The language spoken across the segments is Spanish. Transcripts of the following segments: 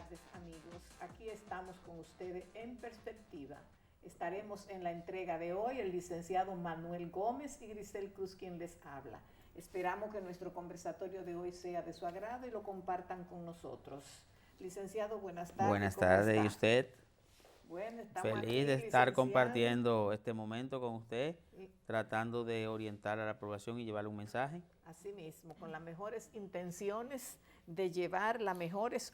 tardes, amigos. Aquí estamos con ustedes en perspectiva. Estaremos en la entrega de hoy el licenciado Manuel Gómez y Grisel Cruz quien les habla. Esperamos que nuestro conversatorio de hoy sea de su agrado y lo compartan con nosotros. Licenciado, buenas tardes. Buenas tardes, ¿y usted? Bueno, estamos Feliz aquí, de estar licenciado, compartiendo este momento con usted, y tratando de orientar a la población y llevarle un mensaje. así mismo, con las mejores intenciones de llevar las mejores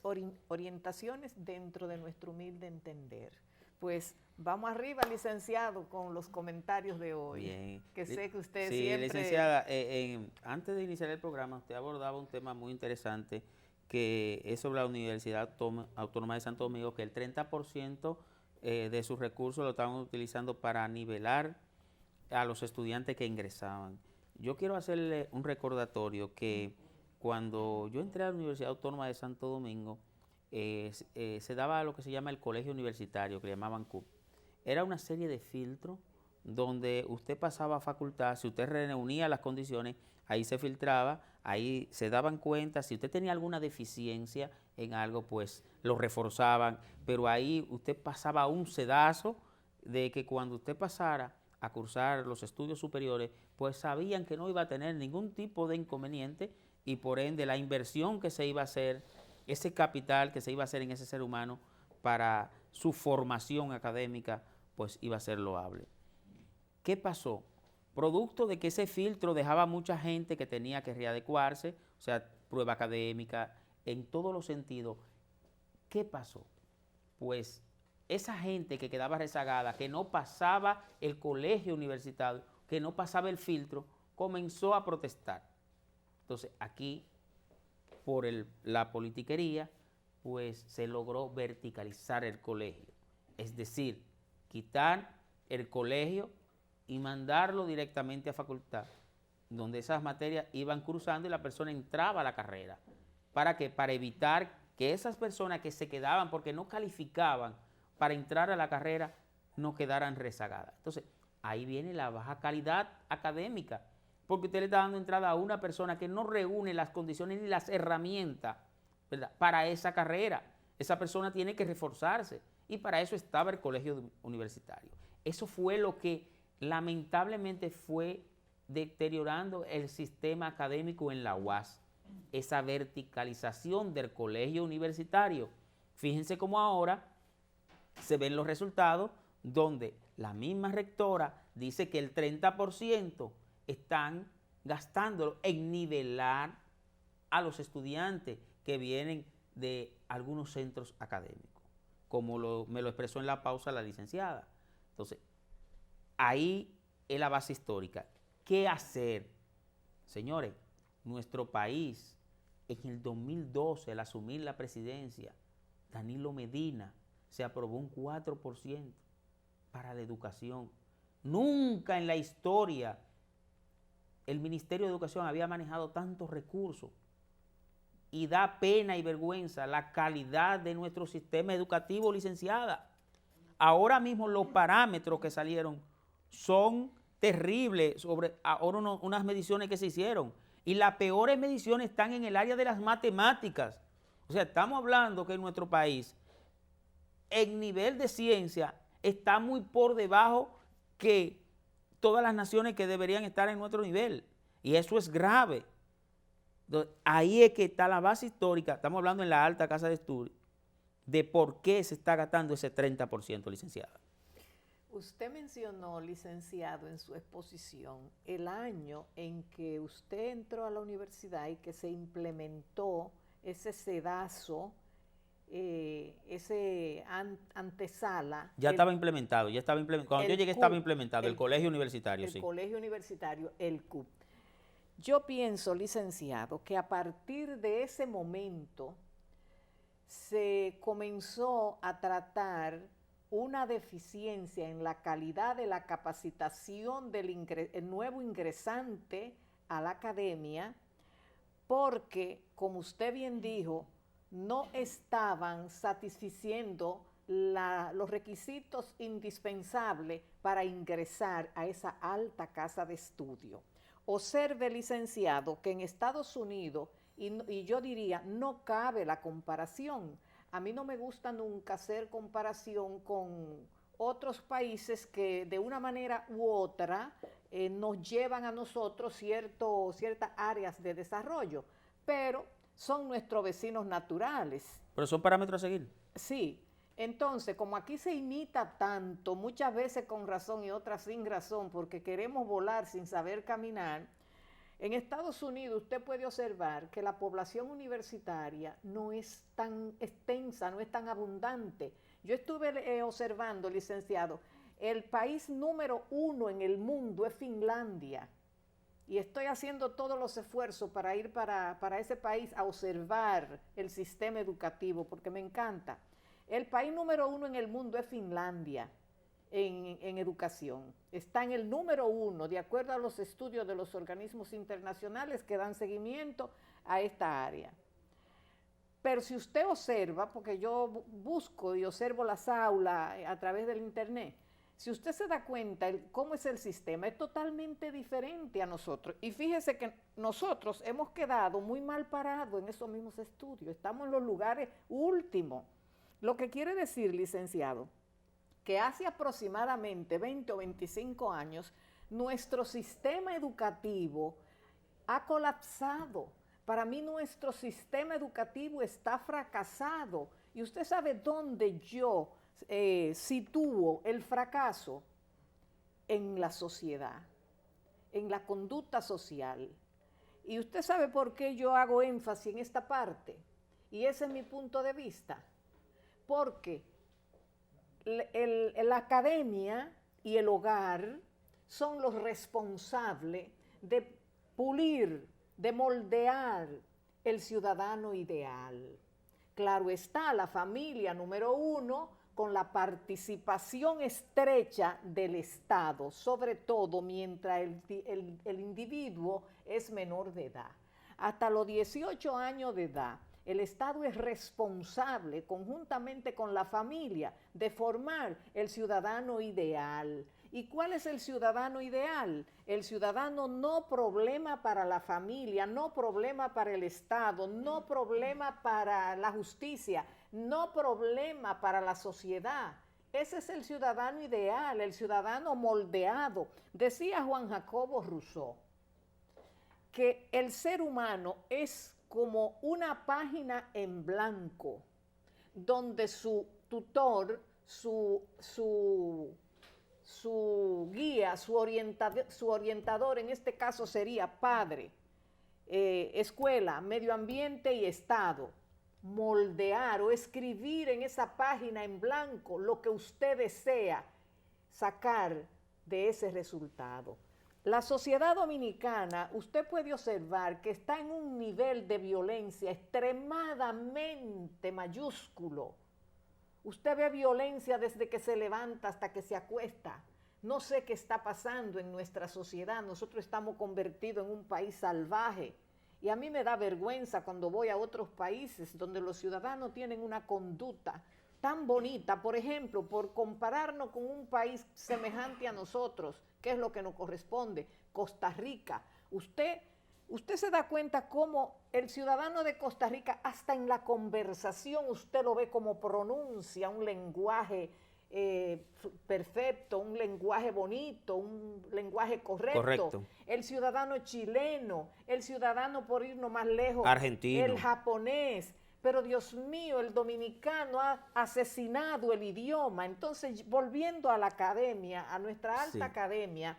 orientaciones dentro de nuestro humilde entender. Pues vamos arriba, licenciado, con los comentarios de hoy. Bien. Que sé que usted Sí, siempre... licenciada, antes de iniciar el programa, usted abordaba un tema muy interesante que es sobre la Universidad Autónoma de Santo Domingo, que el 30% de sus recursos lo estaban utilizando para nivelar a los estudiantes que ingresaban. Yo quiero hacerle un recordatorio que cuando yo entré a la Universidad Autónoma de Santo Domingo, se daba lo que se llama el colegio universitario, que le llamaban CUP. Era una serie de filtros donde usted pasaba a facultad, si usted reunía las condiciones, ahí se filtraba, ahí se daban cuenta, si usted tenía alguna deficiencia en algo, pues lo reforzaban, pero ahí usted pasaba un sedazo de que cuando usted pasara a cursar los estudios superiores, pues sabían que no iba a tener ningún tipo de inconveniente y por ende la inversión que se iba a hacer, ese capital que se iba a hacer en ese ser humano para su formación académica, pues iba a ser loable. ¿Qué pasó? Producto de que ese filtro dejaba mucha gente que tenía que readecuarse, o sea, prueba académica, en todos los sentidos. ¿Qué pasó? Pues esa gente que quedaba rezagada, que no pasaba el colegio universitario, que no pasaba el filtro, comenzó a protestar. Entonces aquí, por la politiquería, pues se logró verticalizar el colegio. Es decir, quitar el colegio y mandarlo directamente a facultad, donde esas materias iban cruzando y la persona entraba a la carrera. ¿Para qué? Para evitar que esas personas que se quedaban porque no calificaban para entrar a la carrera no quedaran rezagadas. Entonces, ahí viene la baja calidad académica, porque usted le está dando entrada a una persona que no reúne las condiciones ni las herramientas, ¿verdad?, para esa carrera. Esa persona tiene que reforzarse y para eso estaba el colegio universitario. Eso fue lo que lamentablemente fue deteriorando el sistema académico en la UAS, esa verticalización del colegio universitario. Fíjense cómo ahora se ven los resultados donde la misma rectora dice que el 30% están gastándolo en nivelar a los estudiantes que vienen de algunos centros académicos, como me lo expresó en la pausa la licenciada. Entonces, ahí es la base histórica. ¿Qué hacer? Señores, nuestro país, en el 2012, al asumir la presidencia, Danilo Medina, se aprobó un 4% para la educación. Nunca en la historia el Ministerio de Educación había manejado tantos recursos. Y da pena y vergüenza la calidad de nuestro sistema educativo, licenciada. Ahora mismo los parámetros que salieron son terribles sobre ahora unas mediciones que se hicieron. Y las peores mediciones están en el área de las matemáticas. O sea, estamos hablando que en nuestro país, en nivel de ciencia, está muy por debajo que todas las naciones que deberían estar en nuestro nivel. Y eso es grave. Entonces, ahí es que está la base histórica, estamos hablando en la alta casa de estudios, de por qué se está gastando ese 30%, licenciada. Usted mencionó, licenciado, en su exposición, el año en que usted entró a la universidad y que se implementó ese sedazo, antesala. Ya estaba implementado. Cuando yo llegué estaba implementado, el colegio universitario, sí. El colegio universitario, el CUP. Yo pienso, licenciado, que a partir de ese momento se comenzó a tratar una deficiencia en la calidad de la capacitación del el nuevo ingresante a la academia, porque, como usted bien dijo, no estaban satisficiendo los requisitos indispensables para ingresar a esa alta casa de estudio. Observe, licenciado, que en Estados Unidos, y yo diría, no cabe la comparación. a mí no me gusta nunca hacer comparación con otros países que de una manera u otra nos llevan a nosotros ciertas áreas de desarrollo, pero son nuestros vecinos naturales. Pero son parámetros a seguir. Sí, entonces, como aquí se imita tanto, muchas veces con razón y otras sin razón, porque queremos volar sin saber caminar, en Estados Unidos usted puede observar que la población universitaria no es tan extensa, no es tan abundante. Yo estuve observando, licenciado, el país número 1 en el mundo es Finlandia. Y estoy haciendo todos los esfuerzos para ir para ese país a observar el sistema educativo, porque me encanta. El país número 1 en el mundo es Finlandia en educación. Está en el número 1, de acuerdo a los estudios de los organismos internacionales que dan seguimiento a esta área. Pero si usted observa, porque yo busco y observo las aulas a través del internet, si usted se da cuenta cómo es el sistema, es totalmente diferente a nosotros. Y fíjese que nosotros hemos quedado muy mal parados en esos mismos estudios. Estamos en los lugares últimos. Lo que quiere decir, licenciado, que hace aproximadamente 20 o 25 años, nuestro sistema educativo ha colapsado. Para mí nuestro sistema educativo está fracasado. Y usted sabe dónde yo sitúo el fracaso en la sociedad, en la conducta social. Y usted sabe por qué yo hago énfasis en esta parte. Y ese es mi punto de vista. Porque la academia y el hogar son los responsables de pulir, de moldear el ciudadano ideal. Claro está, la familia número 1 con la participación estrecha del Estado, sobre todo mientras el individuo es menor de edad. Hasta los 18 años de edad, el Estado es responsable, conjuntamente con la familia, de formar el ciudadano ideal. ¿Y cuál es el ciudadano ideal? El ciudadano no problema para la familia, no problema para el Estado, no problema para la justicia, no problema para la sociedad. Ese es el ciudadano ideal, el ciudadano moldeado. Decía Juan Jacobo Rousseau que el ser humano es como una página en blanco, donde su tutor, su guía, su orientador, en este caso sería padre, escuela, medio ambiente y Estado, moldear o escribir en esa página en blanco lo que usted desea sacar de ese resultado. La sociedad dominicana, usted puede observar que está en un nivel de violencia extremadamente mayúsculo. Usted ve violencia desde que se levanta hasta que se acuesta. No sé qué está pasando en nuestra sociedad. Nosotros estamos convertidos en un país salvaje. Y a mí me da vergüenza cuando voy a otros países donde los ciudadanos tienen una conducta tan bonita, por ejemplo, por compararnos con un país semejante a nosotros, que es lo que nos corresponde, Costa Rica. Usted se da cuenta cómo el ciudadano de Costa Rica, hasta en la conversación, usted lo ve como pronuncia un lenguaje perfecto, un lenguaje bonito, un lenguaje correcto. El ciudadano chileno, el ciudadano, por irnos más lejos, argentino, el japonés. Pero Dios mío, el dominicano ha asesinado el idioma. Entonces, volviendo a la academia, a nuestra alta academia,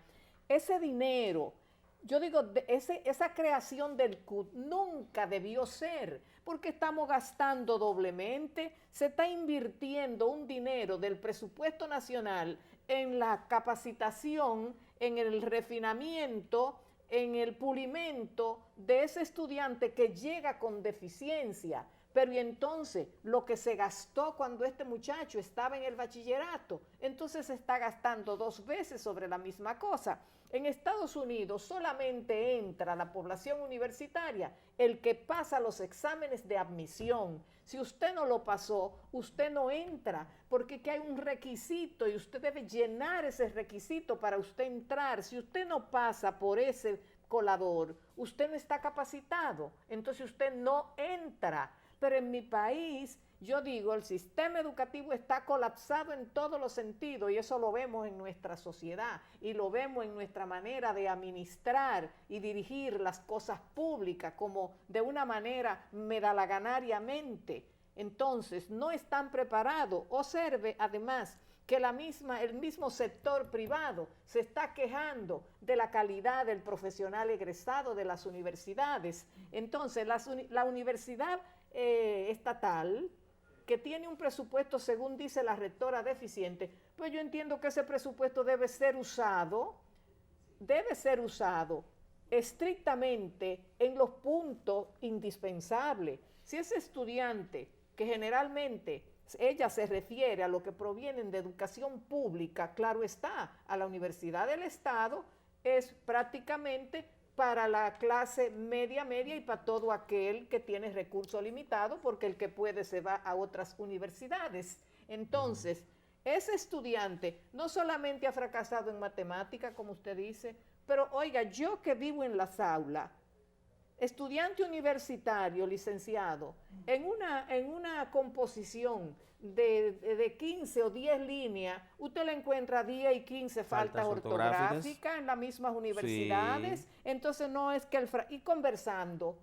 ese dinero, yo digo, esa creación del CUT nunca debió ser, porque estamos gastando doblemente, se está invirtiendo un dinero del presupuesto nacional en la capacitación, en el refinamiento, en el pulimento de ese estudiante que llega con deficiencia. Pero y entonces, lo que se gastó cuando este muchacho estaba en el bachillerato, entonces se está gastando 2 veces sobre la misma cosa. En Estados Unidos solamente entra la población universitaria el que pasa los exámenes de admisión. Si usted no lo pasó, usted no entra, porque hay un requisito y usted debe llenar ese requisito para usted entrar. Si usted no pasa por ese colador, usted no está capacitado, entonces usted no entra. Pero en mi país Yo digo, el sistema educativo está colapsado en todos los sentidos y eso lo vemos en nuestra sociedad y lo vemos en nuestra manera de administrar y dirigir las cosas públicas como de una manera medalaganariamente. Entonces, no están preparados. Observe, además, que el mismo sector privado se está quejando de la calidad del profesional egresado de las universidades. Entonces, la universidad estatal, que tiene un presupuesto, según dice la rectora, deficiente, pues yo entiendo que ese presupuesto debe ser usado estrictamente en los puntos indispensables. Si ese estudiante, que generalmente ella se refiere a lo que provienen de educación pública, claro está, a la Universidad del Estado, es prácticamente para la clase media y para todo aquel que tiene recursos limitados, porque el que puede se va a otras universidades. Entonces, ese estudiante no solamente ha fracasado en matemática, como usted dice, pero oiga, yo que vivo en las aulas, estudiante universitario, licenciado, en una composición de 15 o 10 líneas, usted le encuentra 10 y 15 faltas ortográficas en las mismas universidades. Sí. Entonces no es que y conversando,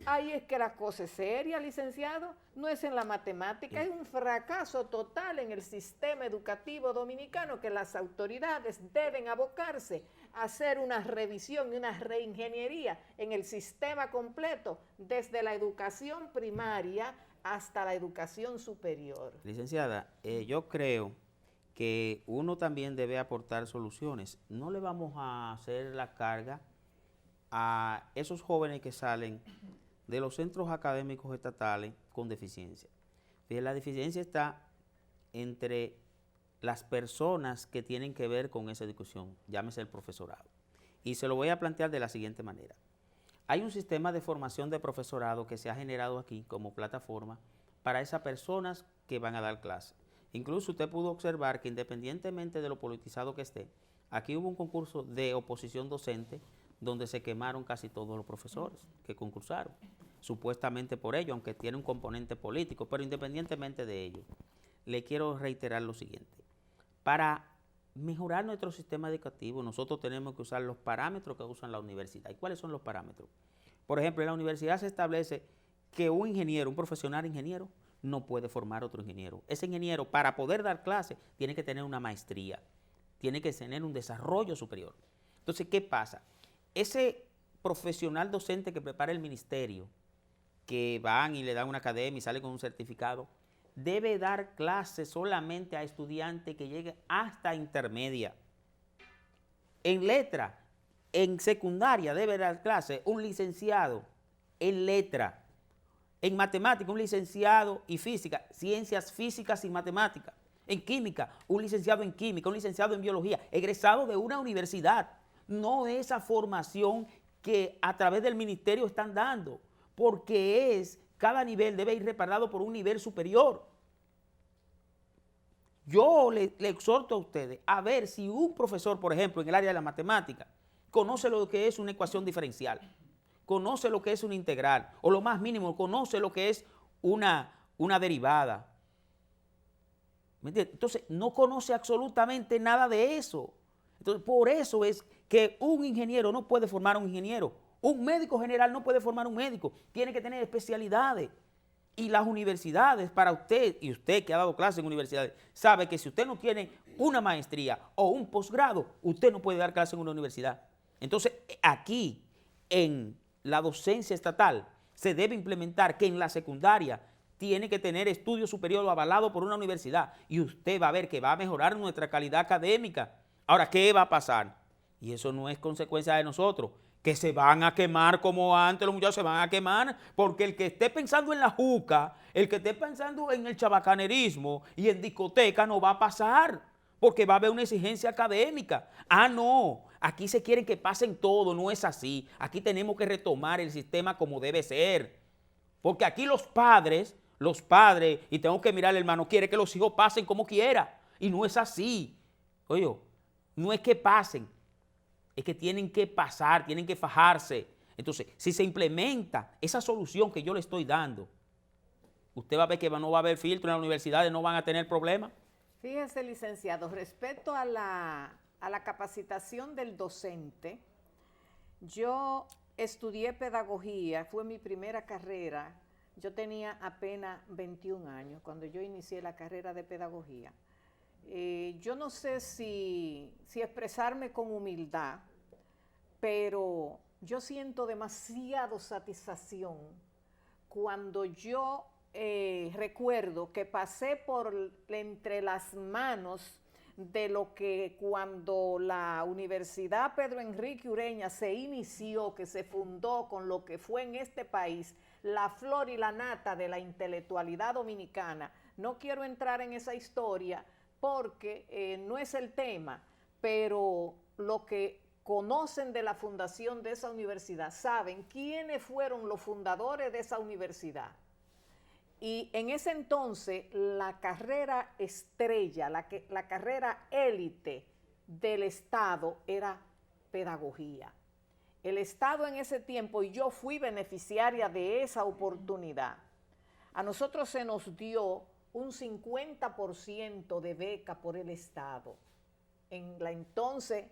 ahí es que la cosa es seria, licenciado, no es en la matemática, es un fracaso total en el sistema educativo dominicano que las autoridades deben abocarse a hacer una revisión y una reingeniería en el sistema completo, desde la educación primaria hasta la educación superior. Licenciada, yo creo que uno también debe aportar soluciones. No le vamos a hacer la carga a esos jóvenes que salen de los centros académicos estatales con deficiencia. Fíjate, la deficiencia está entre las personas que tienen que ver con esa discusión, llámese el profesorado. Y se lo voy a plantear de la siguiente manera. Hay un sistema de formación de profesorado que se ha generado aquí como plataforma para esas personas que van a dar clase. Incluso usted pudo observar que independientemente de lo politizado que esté, aquí hubo un concurso de oposición docente donde se quemaron casi todos los profesores que concursaron, supuestamente por ello, aunque tiene un componente político, pero independientemente de ello, le quiero reiterar lo siguiente. Para mejorar nuestro sistema educativo, nosotros tenemos que usar los parámetros que usan la universidad. ¿Y cuáles son los parámetros? Por ejemplo, en la universidad se establece que un ingeniero, un profesional ingeniero, no puede formar otro ingeniero. Ese ingeniero, para poder dar clase, tiene que tener una maestría, tiene que tener un desarrollo superior. Entonces, ¿qué pasa? Ese profesional docente que prepara el ministerio, que van y le dan una academia y sale con un certificado, debe dar clases solamente a estudiantes que lleguen hasta intermedia. En letra, en secundaria debe dar clases un licenciado en letra. En matemática, un licenciado y física, ciencias físicas y matemáticas. En química, un licenciado en química, un licenciado en biología, egresado de una universidad. No esa formación que a través del ministerio están dando, porque cada nivel debe ir respaldado por un nivel superior. Yo le exhorto a ustedes a ver si un profesor, por ejemplo, en el área de la matemática, conoce lo que es una ecuación diferencial, conoce lo que es una integral, o lo más mínimo, conoce lo que es una derivada. ¿Me entiendes? Entonces, no conoce absolutamente nada de eso. Entonces, por eso es que un ingeniero no puede formar un ingeniero. Un médico general no puede formar un médico. Tiene que tener especialidades. Y las universidades, para usted, y usted que ha dado clases en universidades, sabe que si usted no tiene una maestría o un posgrado, usted no puede dar clases en una universidad. Entonces, aquí, en la docencia estatal, se debe implementar que en la secundaria tiene que tener estudio superior avalado por una universidad. Y usted va a ver que va a mejorar nuestra calidad académica. Ahora, ¿qué va a pasar? Y eso no es consecuencia de nosotros, que se van a quemar como antes, los muchachos se van a quemar, porque el que esté pensando en la juca, el que esté pensando en el chabacanerismo y en discoteca no va a pasar, porque va a haber una exigencia académica. Ah, no, aquí se quieren que pasen todo, no es así. Aquí tenemos que retomar el sistema como debe ser, porque aquí los padres, y tengo que mirar, hermano, quiere que los hijos pasen como quiera, y no es así. Oye, no es que pasen, es que tienen que pasar, tienen que fajarse. Entonces, si se implementa esa solución que yo le estoy dando, usted va a ver que no va a haber filtro en las universidades, no van a tener problemas. Fíjese, licenciado, respecto a la capacitación del docente, yo estudié pedagogía, fue mi primera carrera. Yo tenía apenas 21 años cuando yo inicié la carrera de pedagogía. Yo no sé si expresarme con humildad, pero yo siento demasiada satisfacción cuando yo recuerdo que pasé por entre las manos de lo que cuando la Universidad Pedro Enrique Ureña se inició, que se fundó con lo que fue en este país la flor y la nata de la intelectualidad dominicana. No quiero entrar en esa historia porque no es el tema, pero lo que conocen de la fundación de esa universidad saben quiénes fueron los fundadores de esa universidad. Y en ese entonces la carrera estrella, la carrera élite del Estado era pedagogía. El Estado en ese tiempo, y yo fui beneficiaria de esa oportunidad, a nosotros se nos dio un 50% de beca por el Estado. En la entonces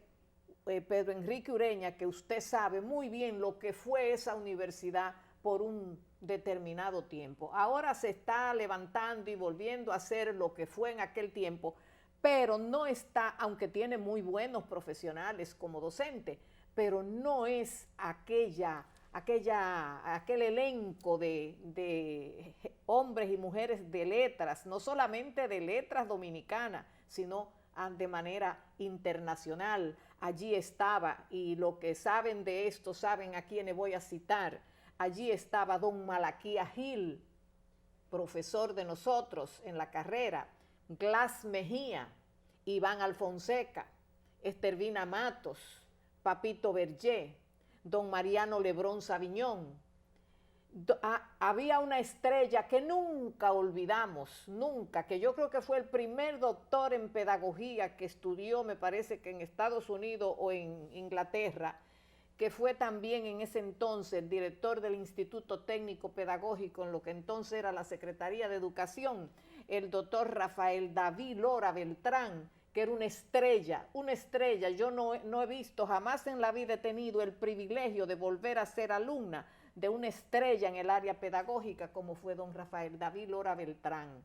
Pedro Enrique Ureña, que usted sabe muy bien lo que fue esa universidad por un determinado tiempo. Ahora se está levantando y volviendo a hacer lo que fue en aquel tiempo, pero no está, aunque tiene muy buenos profesionales como docente, pero no es aquel elenco de hombres y mujeres de letras, no solamente de letras dominicanas, sino de manera internacional. Allí estaba, y lo que saben de esto saben a quiénes voy a citar. Allí estaba don Malaquía Gil, profesor de nosotros en la carrera, Glass Mejía, Iván Alfonseca, Estervina Matos, Papito Berger, don Mariano Lebrón Sabiñón. Había una estrella que nunca olvidamos, nunca, que yo creo que fue el primer doctor en pedagogía que estudió, me parece que en Estados Unidos o en Inglaterra, que fue también en ese entonces el director del Instituto Técnico Pedagógico, en lo que entonces era la Secretaría de Educación, el doctor Rafael David Lora Beltrán, que era una estrella. Yo no he visto, jamás en la vida he tenido el privilegio de volver a ser alumna de una estrella en el área pedagógica como fue don Rafael David Lora Beltrán.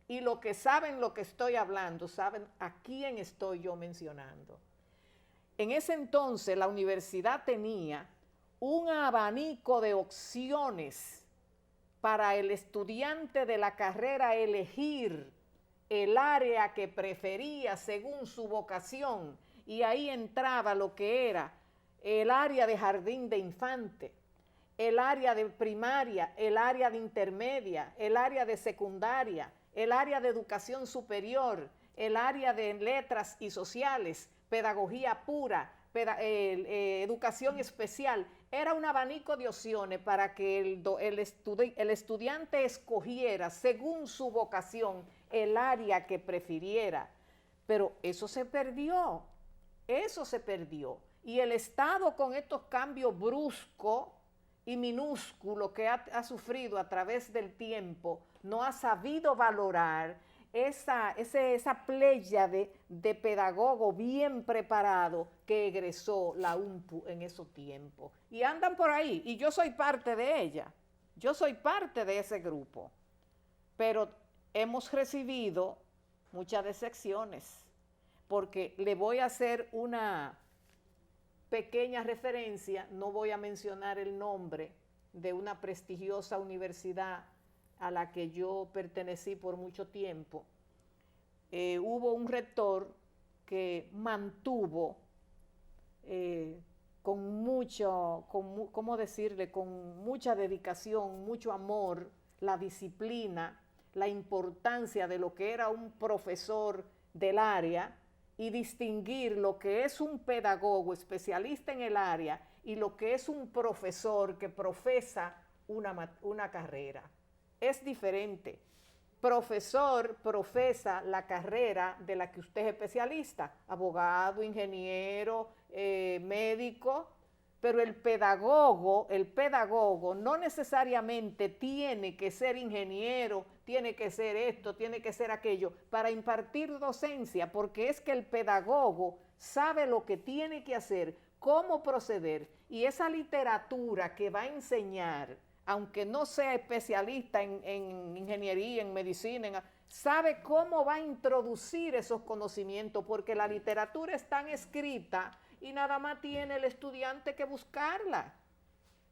Y lo que saben lo que estoy hablando, saben a quién estoy yo mencionando. En ese entonces la universidad tenía un abanico de opciones para el estudiante de la carrera elegir el área que prefería según su vocación, y ahí entraba lo que era el área de jardín de infante, el área de primaria, el área de intermedia, el área de secundaria, el área de educación superior, el área de letras y sociales, pedagogía pura, educación especial. Era un abanico de opciones para que el estudiante escogiera según su vocación el área que prefiriera. Pero eso se perdió, Y el Estado, con estos cambios bruscos y minúsculos que ha sufrido a través del tiempo, no ha sabido valorar esa pléyade de pedagogos bien preparados que egresó la UNPU en esos tiempos. Y andan por ahí, y yo soy parte de ella, yo soy parte de ese grupo. Pero hemos recibido muchas decepciones, porque le voy a hacer una pequeña referencia, no voy a mencionar el nombre de una prestigiosa universidad a la que yo pertenecí por mucho tiempo. Hubo un rector que mantuvo con mucha dedicación, mucho amor, la disciplina, la importancia de lo que era un profesor del área y distinguir lo que es un pedagogo especialista en el área y lo que es un profesor que profesa una carrera. Es diferente. Profesor profesa la carrera de la que usted es especialista, abogado, ingeniero, médico, pero el pedagogo no necesariamente tiene que ser ingeniero, tiene que ser esto, tiene que ser aquello, para impartir docencia, porque es que el pedagogo sabe lo que tiene que hacer, cómo proceder, y esa literatura que va a enseñar, aunque no sea especialista en ingeniería, en medicina, sabe cómo va a introducir esos conocimientos, porque la literatura está escrita y nada más tiene el estudiante que buscarla.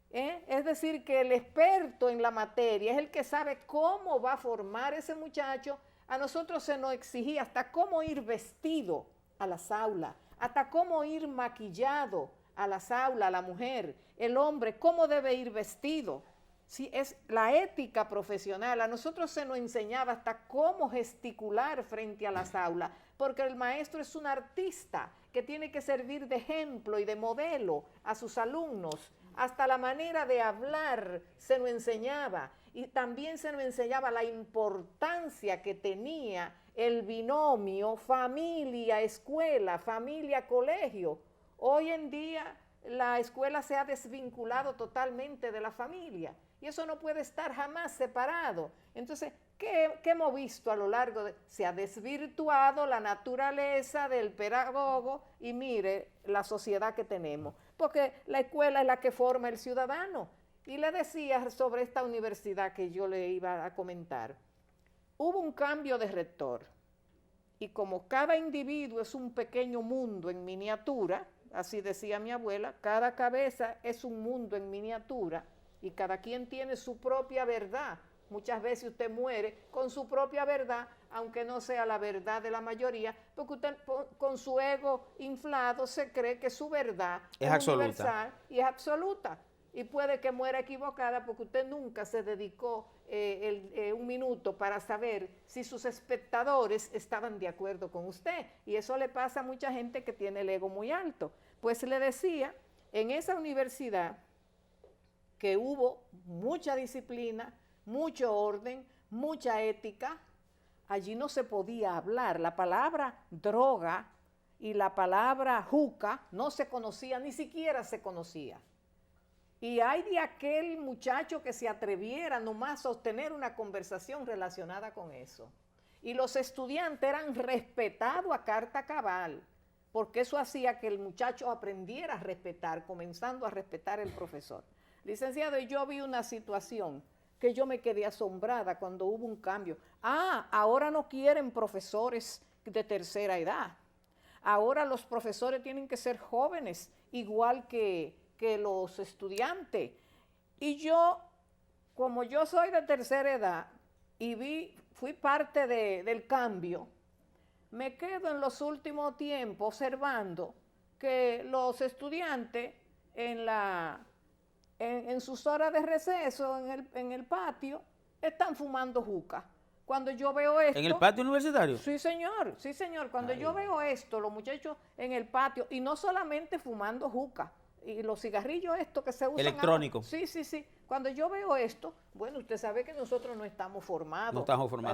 Es decir, que el experto en la materia es el que sabe cómo va a formar ese muchacho. A nosotros se nos exigía hasta cómo ir vestido a las aulas, hasta cómo ir maquillado a las aulas, a la mujer, el hombre, cómo debe ir vestido. Si es la ética profesional, a nosotros se nos enseñaba hasta cómo gesticular frente a las aulas, porque el maestro es un artista que tiene que servir de ejemplo y de modelo a sus alumnos. Hasta la manera de hablar se nos enseñaba, y también se nos enseñaba la importancia que tenía el binomio familia-escuela, familia-colegio. Hoy en día la escuela se ha desvinculado totalmente de la familia, y eso no puede estar jamás separado. Entonces, ¿qué hemos visto a lo largo de...? Se ha desvirtuado la naturaleza del pedagogo y mire la sociedad que tenemos, porque la escuela es la que forma el ciudadano. Y le decía sobre esta universidad que yo le iba a comentar, hubo un cambio de rector, y como cada individuo es un pequeño mundo en miniatura, así decía mi abuela, cada cabeza es un mundo en miniatura, y cada quien tiene su propia verdad. Muchas veces usted muere con su propia verdad, aunque no sea la verdad de la mayoría, porque usted con su ego inflado se cree que su verdad es universal y es absoluta. Y puede que muera equivocada porque usted nunca se dedicó un minuto para saber si sus espectadores estaban de acuerdo con usted. Y eso le pasa a mucha gente que tiene el ego muy alto. Pues le decía, en esa universidad que hubo mucha disciplina, mucho orden, mucha ética, allí no se podía hablar. La palabra droga y la palabra juca no se conocía, ni siquiera se conocía. Y hay de aquel muchacho que se atreviera nomás a sostener una conversación relacionada con eso. Y los estudiantes eran respetados a carta cabal, porque eso hacía que el muchacho aprendiera a respetar, comenzando a respetar al profesor. Licenciado, yo vi una situación que yo me quedé asombrada cuando hubo un cambio. Ahora no quieren profesores de tercera edad. Ahora los profesores tienen que ser jóvenes, igual que los estudiantes. Y yo, como yo soy de tercera edad y fui parte del cambio, me quedo en los últimos tiempos observando que los estudiantes en sus horas de receso en el patio están fumando juca. Cuando yo veo esto... ¿En el patio universitario? Sí, señor, sí, señor. Cuando yo veo esto, los muchachos en el patio, y no solamente fumando juca, y los cigarrillos estos que se usan... Electrónico. Sí, sí, sí. Cuando yo veo esto, bueno, usted sabe que nosotros no estamos formados,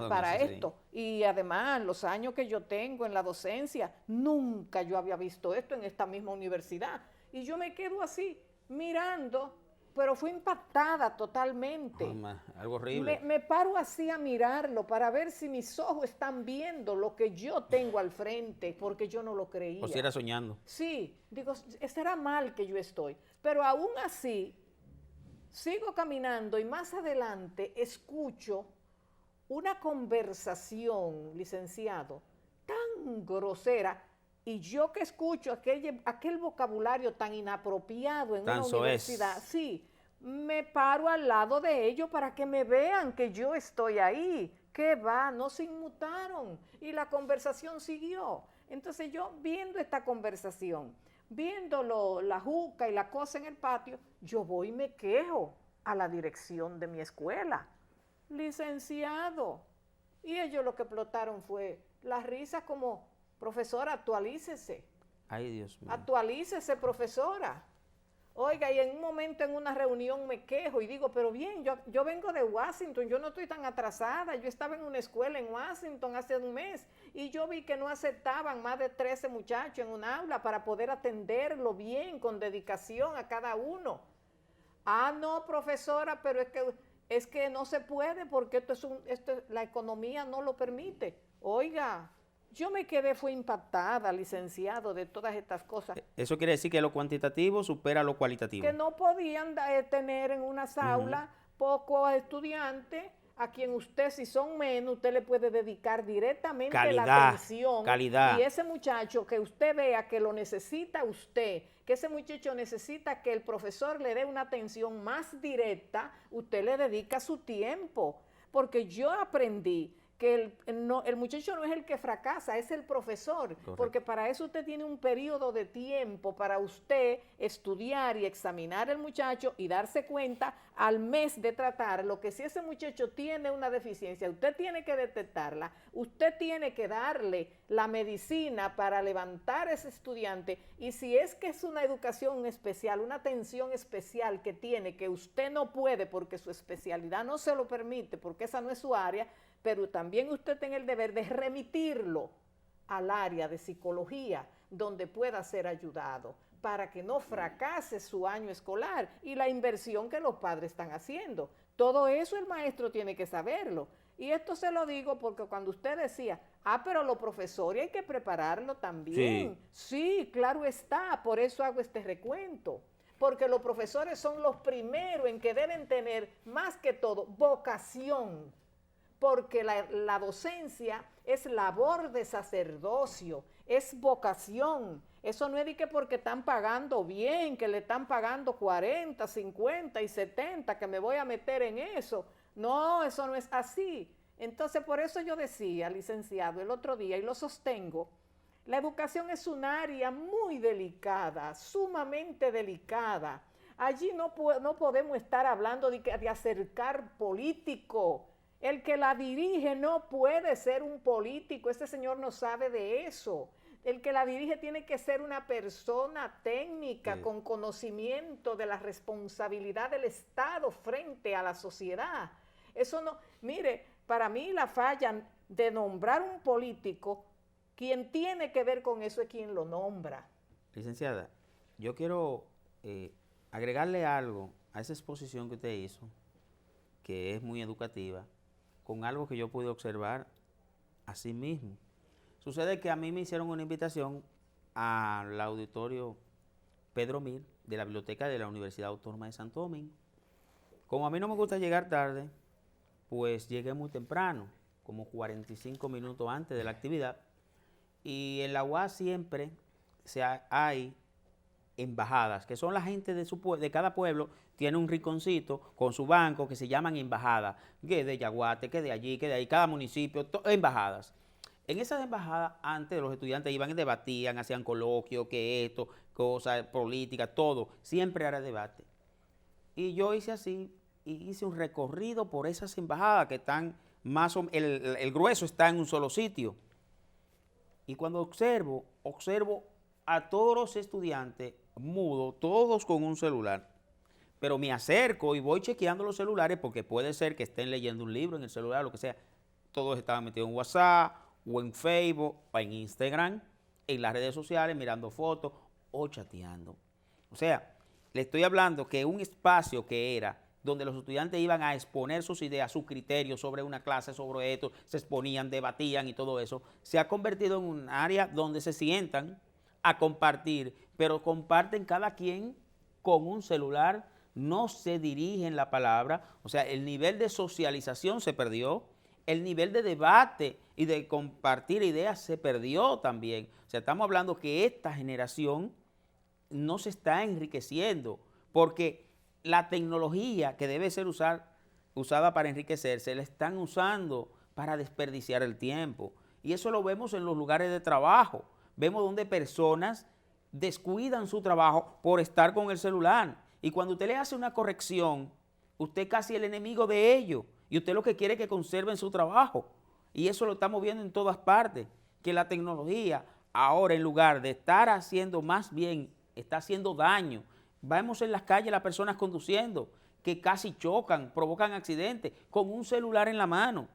para esto. Sí. Y además, los años que yo tengo en la docencia, nunca yo había visto esto en esta misma universidad. Y yo me quedo así, mirando, pero fui impactada totalmente. Algo horrible. Me paro así a mirarlo para ver si mis ojos están viendo lo que yo tengo al frente, porque yo no lo creía. O si era soñando. Sí, digo, estará mal que yo estoy. Pero aún así, sigo caminando y más adelante escucho una conversación, licenciado, tan grosera. Y yo que escucho aquel vocabulario tan inapropiado en una universidad, sí, me paro al lado de ellos para que me vean que yo estoy ahí. ¿Qué va? No se inmutaron. Y la conversación siguió. Entonces yo viendo esta conversación, viendo la juca y la cosa en el patio, yo voy y me quejo a la dirección de mi escuela. Licenciado. Y ellos lo que explotaron fue las risas como... Profesora, actualícese. Ay, Dios mío. Actualícese, profesora. Oiga, y en un momento en una reunión me quejo y digo, pero bien, yo vengo de Washington, yo no estoy tan atrasada, yo estaba en una escuela en Washington hace un mes y yo vi que no aceptaban más de 13 muchachos en un aula para poder atenderlo bien, con dedicación a cada uno. Ah, no, profesora, pero es que no se puede porque la economía no lo permite. Oiga, yo me quedé, fue impactada, licenciado, de todas estas cosas. Eso quiere decir que lo cuantitativo supera lo cualitativo. Que no podían tener en unas aulas pocos estudiantes a quien usted, si son menos, usted le puede dedicar directamente la atención. Calidad. Y ese muchacho que usted vea que lo necesita usted, que ese muchacho necesita que el profesor le dé una atención más directa, usted le dedica su tiempo. Porque yo aprendí que el muchacho no es el que fracasa, es el profesor. Correcto. Porque para eso usted tiene un periodo de tiempo para usted estudiar y examinar al muchacho y darse cuenta al mes de tratarlo, que si ese muchacho tiene una deficiencia, usted tiene que detectarla, usted tiene que darle la medicina para levantar a ese estudiante, y si es que es una educación especial, una atención especial que tiene, que usted no puede porque su especialidad no se lo permite, porque esa no es su área, pero también usted tiene el deber de remitirlo al área de psicología donde pueda ser ayudado para que no fracase su año escolar y la inversión que los padres están haciendo. Todo eso el maestro tiene que saberlo. Y esto se lo digo porque cuando usted decía, pero los profesores hay que prepararlo también. Sí, claro está, por eso hago este recuento. Porque los profesores son los primeros en que deben tener, más que todo, vocación. Porque la docencia es labor de sacerdocio, es vocación. Eso no es de que porque están pagando bien, que le están pagando 40, 50 y 70, que me voy a meter en eso. No, eso no es así. Entonces, por eso yo decía, licenciado, el otro día, y lo sostengo, la educación es un área muy delicada, sumamente delicada. Allí no podemos estar hablando de acercar políticos. El que la dirige no puede ser un político, este señor no sabe de eso. El que la dirige tiene que ser una persona técnica con conocimiento de la responsabilidad del Estado frente a la sociedad. Eso no, mire, para mí la falla de nombrar un político, quien tiene que ver con eso es quien lo nombra. Licenciada, yo quiero agregarle algo a esa exposición que usted hizo, que es muy educativa, con algo que yo pude observar así mismo. Sucede que a mí me hicieron una invitación al auditorio Pedro Mir de la Biblioteca de la Universidad Autónoma de Santo Domingo. Como a mí no me gusta llegar tarde, pues llegué muy temprano, como 45 minutos antes de la actividad, y en la UAS siempre hay embajadas, que son la gente de cada pueblo, tiene un rinconcito con su banco que se llaman embajadas, que de Yaguate, que de allí, que de ahí, cada municipio, embajadas. En esas embajadas, antes los estudiantes iban y debatían, hacían coloquios, que esto, cosas políticas, todo, siempre era debate. Y yo hice así, y hice un recorrido por esas embajadas que están el grueso está en un solo sitio. Y cuando observo a todos los estudiantes mudos, todos con un celular. Pero me acerco y voy chequeando los celulares porque puede ser que estén leyendo un libro en el celular, lo que sea. Todos estaban metidos en WhatsApp, o en Facebook, o en Instagram, en las redes sociales, mirando fotos o chateando. O sea, le estoy hablando que un espacio que era donde los estudiantes iban a exponer sus ideas, sus criterios sobre una clase, sobre esto, se exponían, debatían y todo eso, se ha convertido en un área donde se sientan a compartir, pero comparten cada quien con un celular, no se dirigen la palabra, o sea, el nivel de socialización se perdió, el nivel de debate y de compartir ideas se perdió también. O sea, estamos hablando que esta generación no se está enriqueciendo, porque la tecnología que debe ser usada para enriquecerse, la están usando para desperdiciar el tiempo. Y eso lo vemos en los lugares de trabajo. Vemos donde personas descuidan su trabajo por estar con el celular. Y cuando usted le hace una corrección, usted es casi el enemigo de ellos. Y usted lo que quiere es que conserven su trabajo. Y eso lo estamos viendo en todas partes. Que la tecnología ahora, en lugar de estar haciendo, más bien está haciendo daño. Vemos en las calles las personas conduciendo, que casi chocan, provocan accidentes, con un celular en la mano.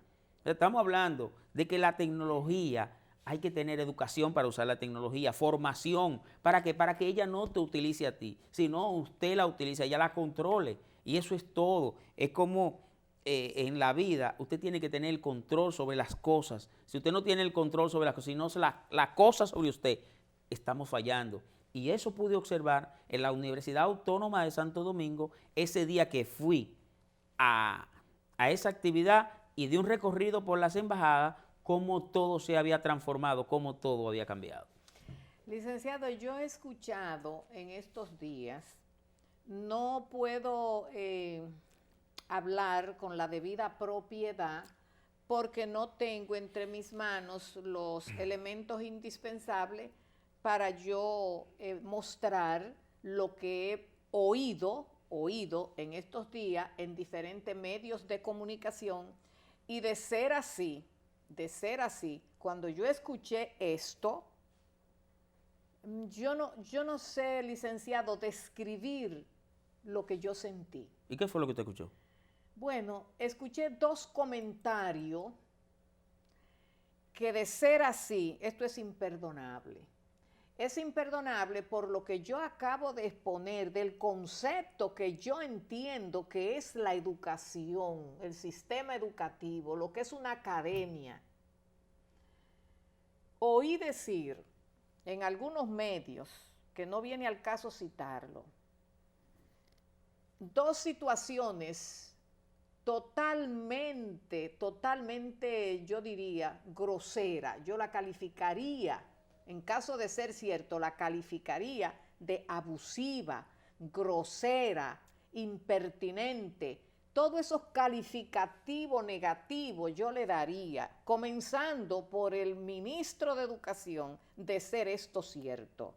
Estamos hablando de que la tecnología, hay que tener educación para usar la tecnología, formación, ¿para qué? Para que ella no te utilice a ti, sino usted la utilice, ella la controle. Y eso es todo. Es como en la vida, usted tiene que tener el control sobre las cosas. Si usted no tiene el control sobre las cosas, sino la cosa sobre usted, estamos fallando. Y eso pude observar en la Universidad Autónoma de Santo Domingo ese día que fui a esa actividad y de un recorrido por las embajadas, cómo todo se había transformado, cómo todo había cambiado. Licenciado, yo he escuchado en estos días, no puedo hablar con la debida propiedad porque no tengo entre mis manos los elementos indispensables para yo mostrar lo que he oído en estos días en diferentes medios de comunicación, y de ser así, cuando yo escuché esto, yo no sé, licenciado, describir lo que yo sentí. ¿Y qué fue lo que usted escuchó? Bueno, escuché dos comentarios que, de ser así, esto es imperdonable. Es imperdonable por lo que yo acabo de exponer del concepto que yo entiendo que es la educación, el sistema educativo, lo que es una academia. Oí decir en algunos medios, que no viene al caso citarlo, dos situaciones totalmente, yo diría, grosera. Yo la calificaría, en caso de ser cierto, la calificaría de abusiva, grosera, impertinente. Todos esos calificativos negativos yo le daría, comenzando por el ministro de Educación, de ser esto cierto.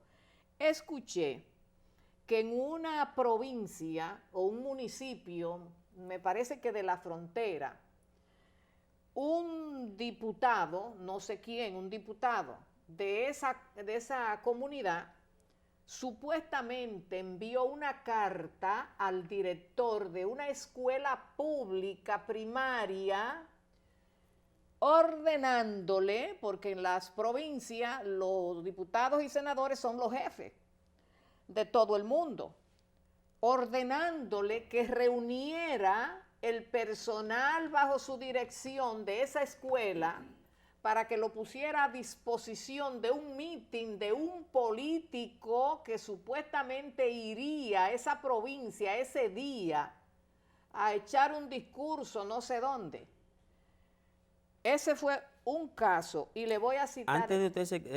Escuché que en una provincia o un municipio, me parece que de la frontera, un diputado, no sé quién, un diputado de esa comunidad, supuestamente envió una carta al director de una escuela pública primaria ordenándole, porque en las provincias los diputados y senadores son los jefes de todo el mundo, ordenándole que reuniera el personal bajo su dirección de esa escuela para que lo pusiera a disposición de un meeting de un político que supuestamente iría a esa provincia ese día a echar un discurso no sé dónde. Ese fue un caso, y le voy a citar... Antes de usted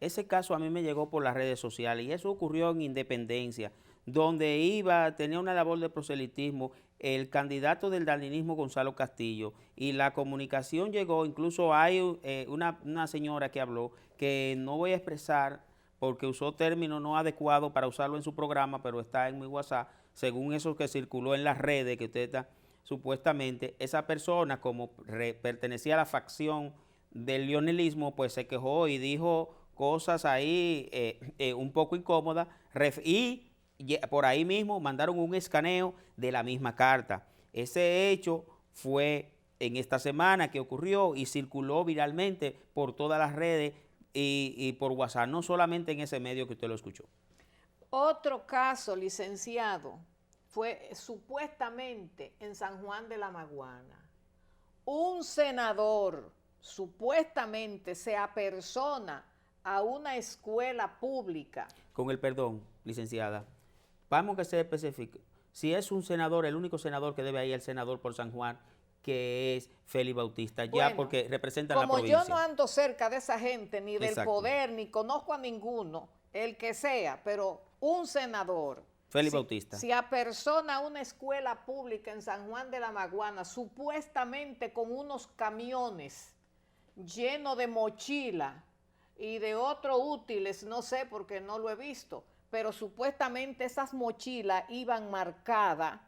ese caso a mí me llegó por las redes sociales, y eso ocurrió en Independencia, donde tenía una labor de proselitismo el candidato del darwinismo Gonzalo Castillo, y la comunicación llegó, incluso hay una señora que habló, que no voy a expresar porque usó términos no adecuados para usarlo en su programa, pero está en mi WhatsApp, según eso que circuló en las redes, que usted está, supuestamente, esa persona, como pertenecía a la facción del leonelismo, pues se quejó y dijo cosas ahí un poco incómodas, y por ahí mismo mandaron un escaneo de la misma carta. Ese hecho fue en esta semana que ocurrió y circuló viralmente por todas las redes y por WhatsApp, no solamente en ese medio que usted lo escuchó. Otro caso, licenciado, fue supuestamente en San Juan de la Maguana. Un senador supuestamente se apersona a una escuela pública. Con el perdón, licenciada, vamos a ser específicos. Si es un senador, el único senador que debe ir, el senador por San Juan, que es Félix Bautista, ya bueno, porque representa la provincia. Como yo no ando cerca de esa gente, ni del Exacto. poder, ni conozco a ninguno, el que sea, pero un senador, Félix Bautista, si apersona a una escuela pública en San Juan de la Maguana, supuestamente con unos camiones llenos de mochila y de otros útiles, no sé porque no lo he visto, pero supuestamente esas mochilas iban marcadas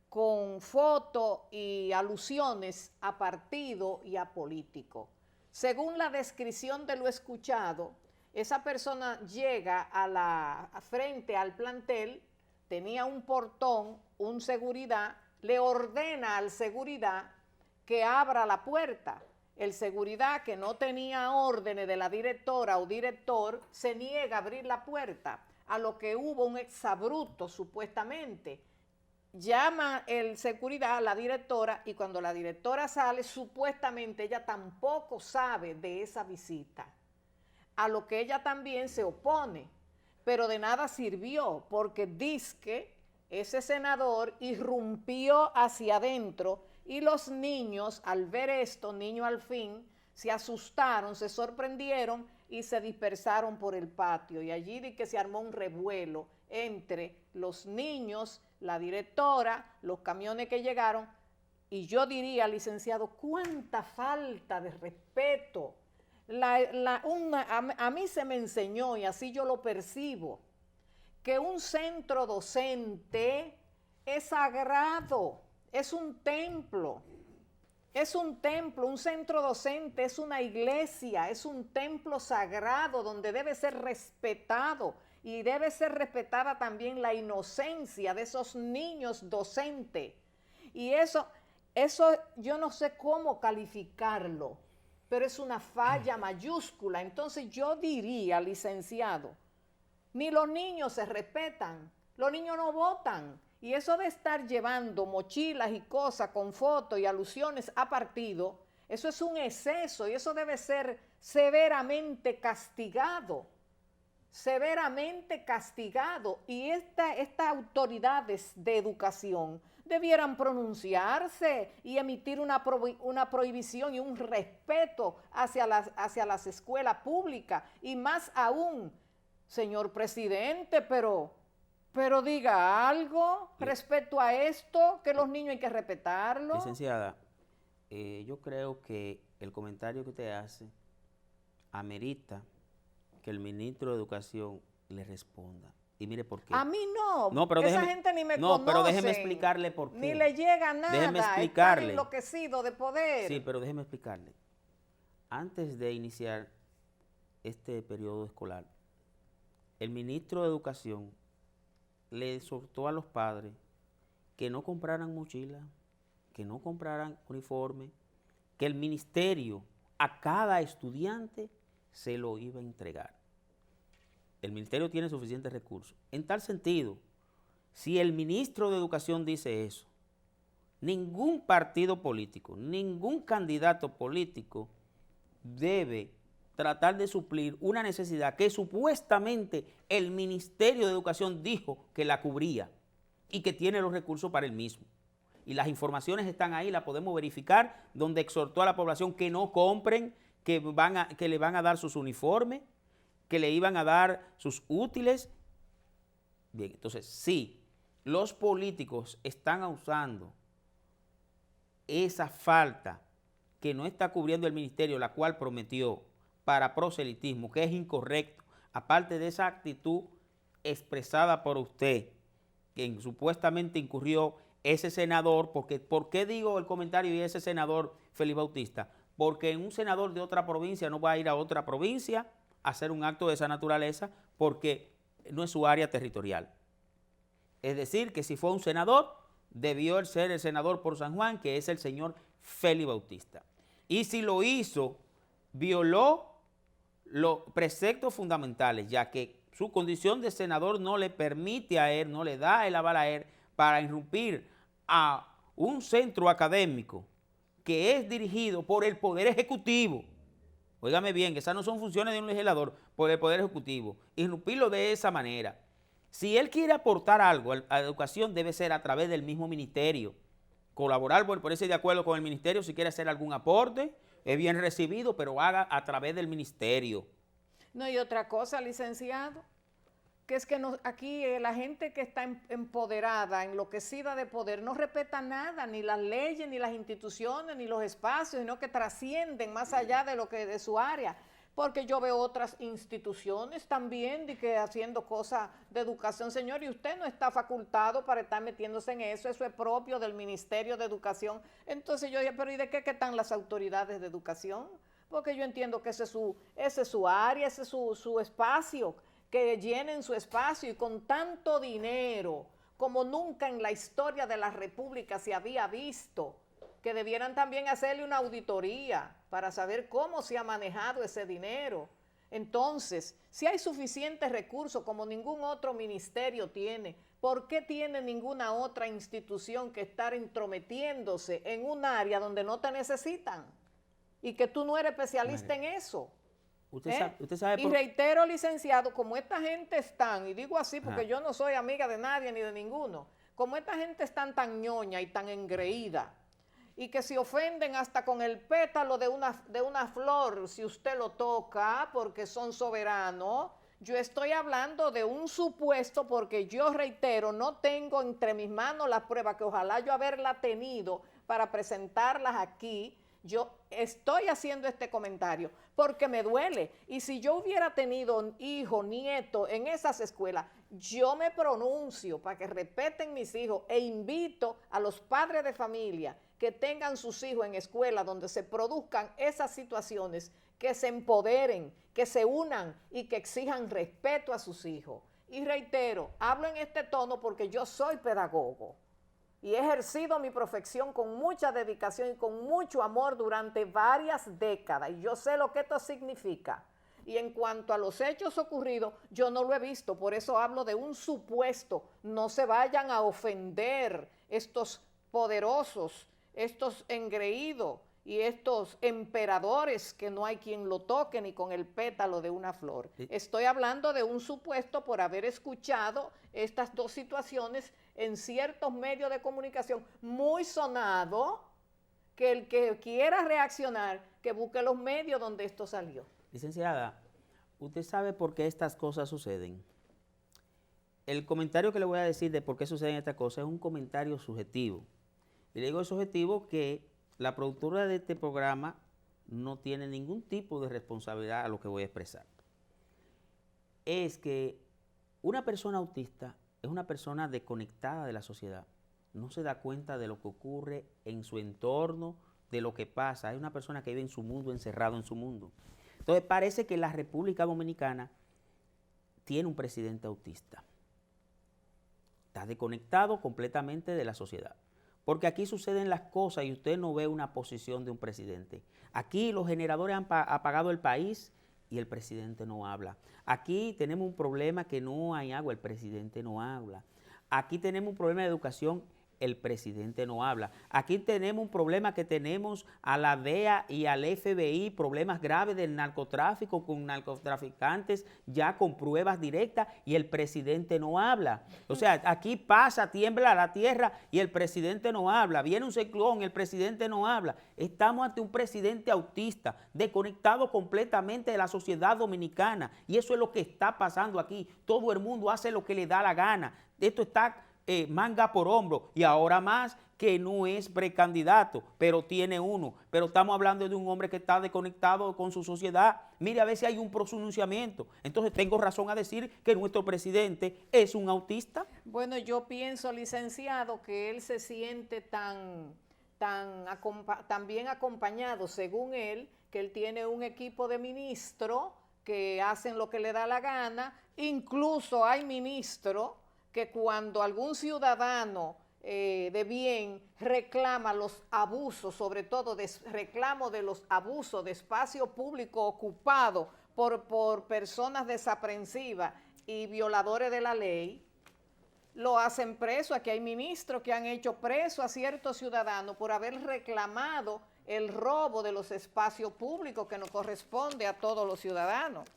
con fotos y alusiones a partido y a político. Según la descripción de lo escuchado, esa persona llega frente al plantel tenía un portón, un seguridad, le ordena al seguridad que abra la puerta. El seguridad, que no tenía órdenes de la directora o director, se niega a abrir la puerta, a lo que hubo un exabrupto supuestamente. Llama el seguridad a la directora y cuando la directora sale, supuestamente ella tampoco sabe de esa visita, a lo que ella también se opone, pero de nada sirvió porque dizque ese senador irrumpió hacia adentro y los niños, al ver esto, niños al fin, se asustaron, se sorprendieron y se dispersaron por el patio. Y allí di que se armó un revuelo entre los niños, la directora, los camiones que llegaron. Y yo diría, licenciado, cuánta falta de respeto. A mí se me enseñó, y así yo lo percibo, que un centro docente es sagrado. Es un templo, un centro docente es una iglesia, es un templo sagrado donde debe ser respetado y debe ser respetada también la inocencia de esos niños docentes. Y eso yo no sé cómo calificarlo, pero es una falla mayúscula. Entonces yo diría, licenciado, ni los niños se respetan, los niños no votan. Y eso de estar llevando mochilas y cosas con fotos y alusiones a partido, eso es un exceso y eso debe ser severamente castigado. Severamente castigado. Y estas autoridades de educación debieran pronunciarse y emitir una prohibición y un respeto hacia las escuelas públicas. Y más aún, señor presidente, pero diga algo respecto a esto, que los niños hay que respetarlo. Licenciada, yo creo que el comentario que usted hace amerita que el ministro de Educación le responda. Y mire por qué. A mí no, no, pero esa gente ni me conoce. No, pero déjeme explicarle por qué. Ni le llega nada, déjeme explicarle. Están enloquecidos de poder. Sí, pero déjeme explicarle. Antes de iniciar este periodo escolar, el ministro de Educación le exhortó a los padres que no compraran mochilas, que no compraran uniforme, que el ministerio a cada estudiante se lo iba a entregar. El ministerio tiene suficientes recursos. En tal sentido, si el ministro de Educación dice eso, ningún partido político, ningún candidato político debe tratar de suplir una necesidad que supuestamente el Ministerio de Educación dijo que la cubría y que tiene los recursos para el mismo. Y las informaciones están ahí, las podemos verificar, donde exhortó a la población que no compren, que le van a dar sus uniformes, que le iban a dar sus útiles. Bien, entonces, sí, los políticos están usando esa falta que no está cubriendo el ministerio, la cual prometió, para proselitismo, que es incorrecto, aparte de esa actitud expresada por usted, que supuestamente incurrió ese senador, porque ¿por qué digo el comentario y ese senador Félix Bautista? Porque un senador de otra provincia no va a ir a otra provincia a hacer un acto de esa naturaleza porque no es su área territorial. Es decir, que si fue un senador, debió ser el senador por San Juan, que es el señor Félix Bautista. Y si lo hizo, violó los preceptos fundamentales, ya que su condición de senador no le permite a él, no le da el aval a él para irrumpir a un centro académico que es dirigido por el Poder Ejecutivo. Óigame bien, que esas no son funciones de un legislador, por el Poder Ejecutivo. Irrumpirlo de esa manera. Si él quiere aportar algo a la educación, debe ser a través del mismo ministerio. Colaborar, ponerse de acuerdo con el ministerio, si quiere hacer algún aporte, es bien recibido, pero haga a través del ministerio. No, y otra cosa, licenciado, que es que aquí la gente que está empoderada, enloquecida de poder, no respeta nada, ni las leyes, ni las instituciones, ni los espacios, sino que trascienden más allá de lo que de su área. Porque yo veo otras instituciones también de que haciendo cosas de educación, señor, y usted no está facultado para estar metiéndose en eso es propio del Ministerio de Educación. Entonces yo dije, pero ¿y de qué están las autoridades de educación? Porque yo entiendo que ese es su área, ese es su espacio, que llenen su espacio y con tanto dinero, como nunca en la historia de la República se había visto, que debieran también hacerle una auditoría para saber cómo se ha manejado ese dinero. Entonces, si hay suficientes recursos como ningún otro ministerio tiene, ¿por qué tiene ninguna otra institución que estar entrometiéndose en un área donde no te necesitan? Y que tú no eres especialista en eso. Usted sabe y reitero, licenciado, como esta gente están, y digo así porque Ajá. yo no soy amiga de nadie ni de ninguno, como esta gente están tan ñoña y tan engreída, y que se ofenden hasta con el pétalo de una flor si usted lo toca porque son soberanos. Yo estoy hablando de un supuesto porque yo reitero, no tengo entre mis manos las pruebas que ojalá yo haberla tenido para presentarlas aquí. Yo estoy haciendo este comentario porque me duele. Y si yo hubiera tenido hijo, nieto en esas escuelas, yo me pronuncio para que respeten mis hijos e invito a los padres de familia que tengan sus hijos en escuelas donde se produzcan esas situaciones, que se empoderen, que se unan y que exijan respeto a sus hijos. Y reitero, hablo en este tono porque yo soy pedagogo y he ejercido mi profesión con mucha dedicación y con mucho amor durante varias décadas, y yo sé lo que esto significa. Y en cuanto a los hechos ocurridos, yo no lo he visto, por eso hablo de un supuesto. No se vayan a ofender estos poderosos, estos engreídos y estos emperadores que no hay quien lo toque ni con el pétalo de una flor. Sí. Estoy hablando de un supuesto por haber escuchado estas dos situaciones en ciertos medios de comunicación muy sonado, que el que quiera reaccionar, que busque los medios donde esto salió. Licenciada, ¿usted sabe por qué estas cosas suceden? El comentario que le voy a decir de por qué suceden estas cosas es un comentario subjetivo. Y le digo subjetivo que la productora de este programa no tiene ningún tipo de responsabilidad a lo que voy a expresar. Es que una persona autista es una persona desconectada de la sociedad. No se da cuenta de lo que ocurre en su entorno, de lo que pasa. Es una persona que vive en su mundo, encerrado en su mundo. Entonces parece que la República Dominicana tiene un presidente autista. Está desconectado completamente de la sociedad. Porque aquí suceden las cosas y usted no ve una posición de un presidente. Aquí los generadores han apagado el país y el presidente no habla. Aquí tenemos un problema que no hay agua, el presidente no habla. Aquí tenemos un problema de educación, el presidente no habla. Aquí tenemos un problema que tenemos a la DEA y al FBI, problemas graves del narcotráfico con narcotraficantes ya con pruebas directas y el presidente no habla. O sea, aquí pasa, tiembla la tierra y el presidente no habla. Viene un ciclón, el presidente no habla. Estamos ante un presidente autista, desconectado completamente de la sociedad dominicana, y eso es lo que está pasando aquí. Todo el mundo hace lo que le da la gana. Esto está manga por hombro, y ahora más que no es precandidato, pero tiene uno. Pero estamos hablando de un hombre que está desconectado con su sociedad. Mire a ver si hay un pronunciamiento. Entonces tengo razón a decir que nuestro presidente es un autista. Bueno, yo pienso, licenciado, que él se siente tan bien acompañado, según él, que él tiene un equipo de ministros que hacen lo que le da la gana. Incluso hay ministros que cuando algún ciudadano de bien reclama los abusos, sobre todo reclamo de los abusos de espacio público ocupado por personas desaprensivas y violadores de la ley, lo hacen preso. Aquí hay ministros que han hecho preso a ciertos ciudadanos por haber reclamado el robo de los espacios públicos que nos corresponde a todos los ciudadanos.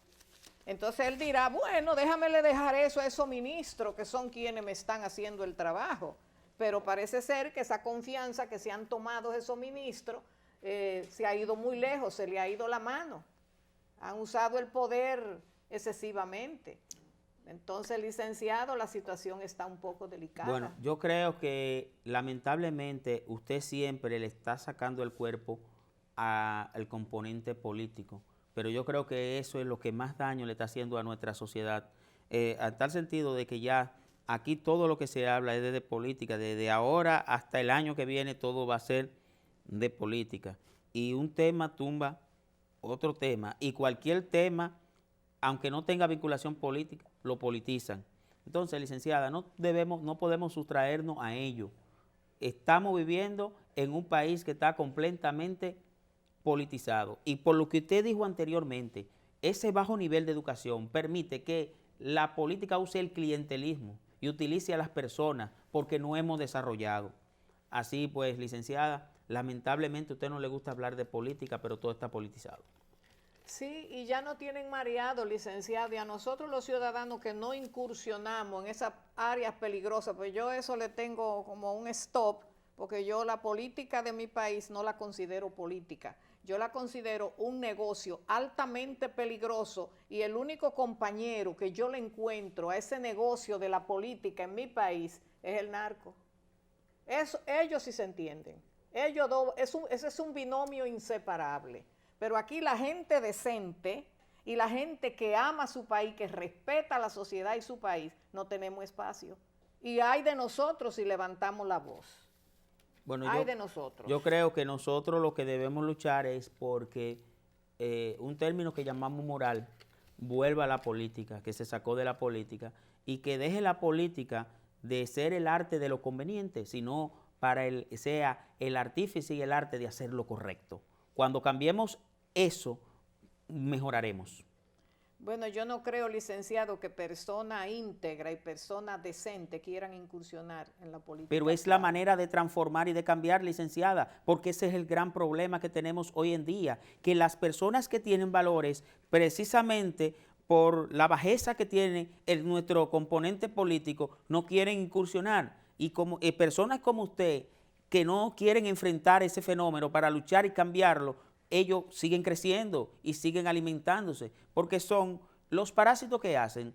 Entonces él dirá, bueno, déjamele dejar eso a esos ministros que son quienes me están haciendo el trabajo. Pero parece ser que esa confianza que se han tomado esos ministros se ha ido muy lejos, se le ha ido la mano. Han usado el poder excesivamente. Entonces, licenciado, la situación está un poco delicada. Bueno, yo creo que lamentablemente usted siempre le está sacando el cuerpo al componente político, pero yo creo que eso es lo que más daño le está haciendo a nuestra sociedad, a tal sentido de que ya aquí todo lo que se habla es de política, desde ahora hasta el año que viene todo va a ser de política, y un tema tumba otro tema, y cualquier tema, aunque no tenga vinculación política, lo politizan. Entonces, licenciada, no podemos sustraernos a ello. Estamos viviendo en un país que está completamente politizado. Y por lo que usted dijo anteriormente, ese bajo nivel de educación permite que la política use el clientelismo y utilice a las personas porque no hemos desarrollado. Así pues, licenciada, lamentablemente a usted no le gusta hablar de política, pero todo está politizado. Sí, y ya no tienen mareado, licenciado, y a nosotros los ciudadanos que no incursionamos en esas áreas peligrosas, pues yo eso le tengo como un stop, porque yo la política de mi país no la considero política, yo la considero un negocio altamente peligroso y el único compañero que yo le encuentro a ese negocio de la política en mi país es el narco. Ellos sí se entienden, ese es un binomio inseparable. Pero aquí la gente decente y la gente que ama su país, que respeta a la sociedad y su país, no tenemos espacio. Y hay de nosotros si levantamos la voz. Bueno, hay de nosotros. Yo creo que nosotros lo que debemos luchar es porque un término que llamamos moral vuelva a la política, que se sacó de la política, y que deje la política de ser el arte de lo conveniente, sino sea el artífice y el arte de hacer lo correcto. Cuando cambiemos eso, mejoraremos. Bueno, yo no creo, licenciado, que persona íntegra y persona decente quieran incursionar en la política. Pero es la manera de transformar y de cambiar, licenciada, porque ese es el gran problema que tenemos hoy en día, que las personas que tienen valores, precisamente por la bajeza que tiene nuestro componente político, no quieren incursionar. Y como personas como usted, que no quieren enfrentar ese fenómeno para luchar y cambiarlo, ellos siguen creciendo y siguen alimentándose, porque son los parásitos que hacen,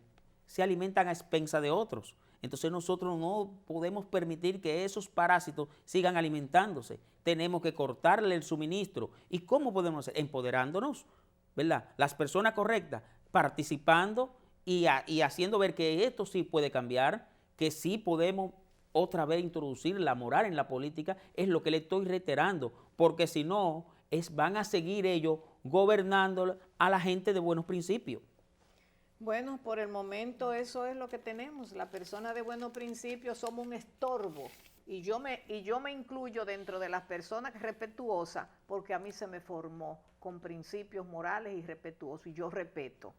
se alimentan a expensas de otros. Entonces nosotros no podemos permitir que esos parásitos sigan alimentándose. Tenemos que cortarle el suministro. ¿Y cómo podemos hacer? Empoderándonos, ¿verdad? Las personas correctas, participando y haciendo ver que esto sí puede cambiar, que sí podemos otra vez introducir la moral en la política, es lo que le estoy reiterando, porque si no, van a seguir ellos gobernando a la gente de buenos principios. Bueno, por el momento eso es lo que tenemos. La persona de buenos principios somos un estorbo. Y yo me incluyo dentro de las personas respetuosas porque a mí se me formó con principios morales y respetuosos. Y yo respeto.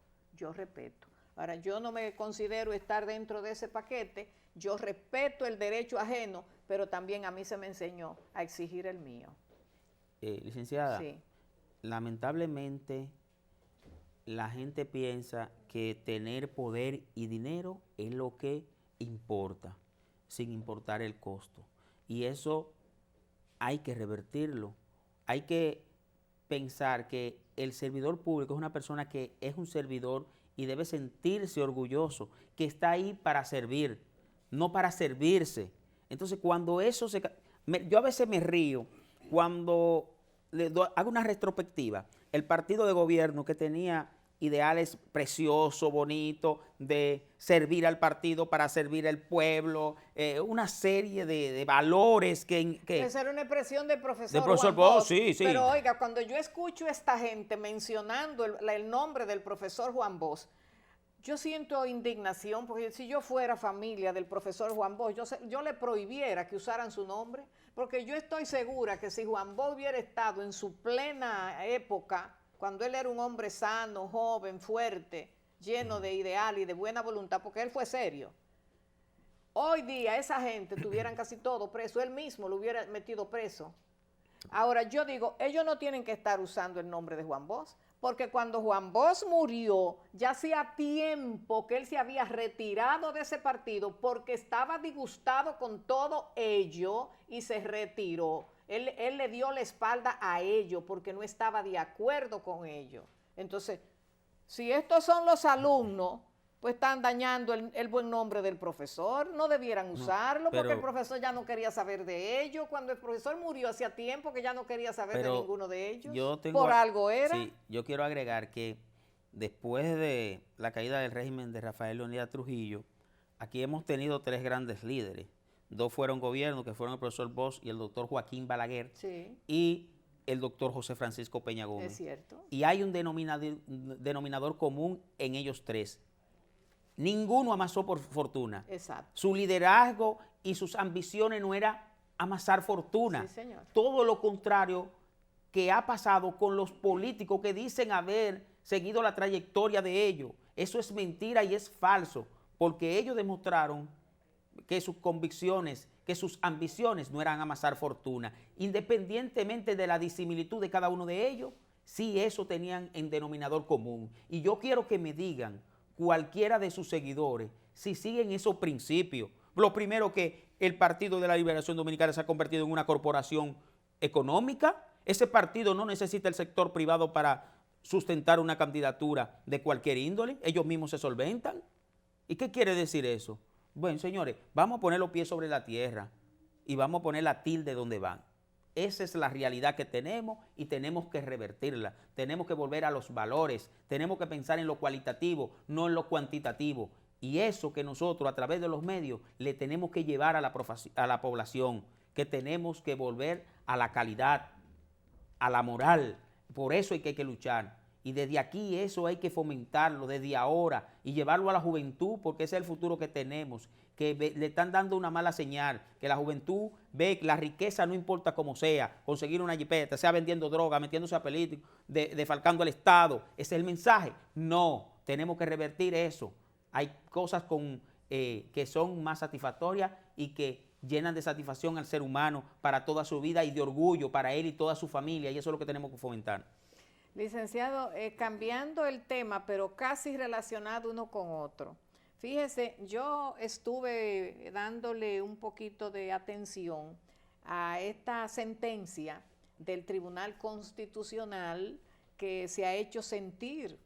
Ahora, yo no me considero estar dentro de ese paquete. Yo respeto el derecho ajeno, pero también a mí se me enseñó a exigir el mío. Licenciada, sí. Lamentablemente la gente piensa que tener poder y dinero es lo que importa, sin importar el costo. Y eso hay que revertirlo. Hay que pensar que el servidor público es una persona que es un servidor y debe sentirse orgulloso, que está ahí para servir, no para servirse. Entonces, cuando eso yo a veces me río cuando hago una retrospectiva. El partido de gobierno que tenía ideales preciosos, bonitos, de servir al partido para servir al pueblo, una serie de valores que esa era una expresión del profesor Juan Bosch, sí. Pero oiga, cuando yo escucho a esta gente mencionando el nombre del profesor Juan Bosch, yo siento indignación, porque si yo fuera familia del profesor Juan Bosch, yo le prohibiera que usaran su nombre, porque yo estoy segura que si Juan Bosch hubiera estado en su plena época, cuando él era un hombre sano, joven, fuerte, lleno de ideal y de buena voluntad, porque él fue serio, hoy día esa gente tuvieran casi todo preso, él mismo lo hubiera metido preso. Ahora yo digo, ellos no tienen que estar usando el nombre de Juan Bosch, porque cuando Juan Bosch murió, ya hacía tiempo que él se había retirado de ese partido porque estaba disgustado con todo ello y se retiró. Él le dio la espalda a ello porque no estaba de acuerdo con ello. Entonces, si estos son los alumnos, pues están dañando el buen nombre del profesor, no debieran usarlo, porque el profesor ya no quería saber de ellos. Cuando el profesor murió hacía tiempo que ya no quería saber de ninguno de ellos, por algo era. Sí, yo quiero agregar que después de la caída del régimen de Rafael Leónidas Trujillo, aquí hemos tenido 3 grandes líderes. 2 fueron gobierno, que fueron el profesor Bosch y el doctor Joaquín Balaguer, y el doctor José Francisco Peña Gómez. Es cierto. Y hay un denominador común en ellos 3. Ninguno amasó por fortuna. Exacto. Su liderazgo y sus ambiciones no era amasar fortuna. Sí, señor. Todo lo contrario que ha pasado con los políticos que dicen haber seguido la trayectoria de ellos. Eso es mentira y es falso, porque ellos demostraron que sus convicciones, que sus ambiciones no eran amasar fortuna. Independientemente de la disimilitud de cada uno de ellos, sí eso tenían en denominador común. Y yo quiero que me digan cualquiera de sus seguidores si siguen esos principios. Lo primero, que el Partido de la Liberación Dominicana se ha convertido en una corporación económica. Ese partido no necesita el sector privado para sustentar una candidatura de cualquier índole. Ellos mismos se solventan. ¿Y qué quiere decir eso? Bueno, señores, vamos a poner los pies sobre la tierra y vamos a poner la tilde donde van. Esa es la realidad que tenemos y tenemos que revertirla. Tenemos que volver a los valores, tenemos que pensar en lo cualitativo, no en lo cuantitativo. Y eso que nosotros a través de los medios le tenemos que llevar a la población, que tenemos que volver a la calidad, a la moral. Por eso hay que luchar. Y desde aquí eso hay que fomentarlo, desde ahora, y llevarlo a la juventud, porque ese es el futuro que tenemos, que le están dando una mala señal, que la juventud ve que la riqueza no importa cómo sea, conseguir una jipeta, sea vendiendo droga, metiéndose a políticos, defalcando al Estado. ¿Ese es el mensaje? No, tenemos que revertir eso. Hay cosas que son más satisfactorias y que llenan de satisfacción al ser humano para toda su vida y de orgullo para él y toda su familia, y eso es lo que tenemos que fomentar. Licenciado, cambiando el tema, pero casi relacionado uno con otro. Fíjese, yo estuve dándole un poquito de atención a esta sentencia del Tribunal Constitucional que se ha hecho sentir,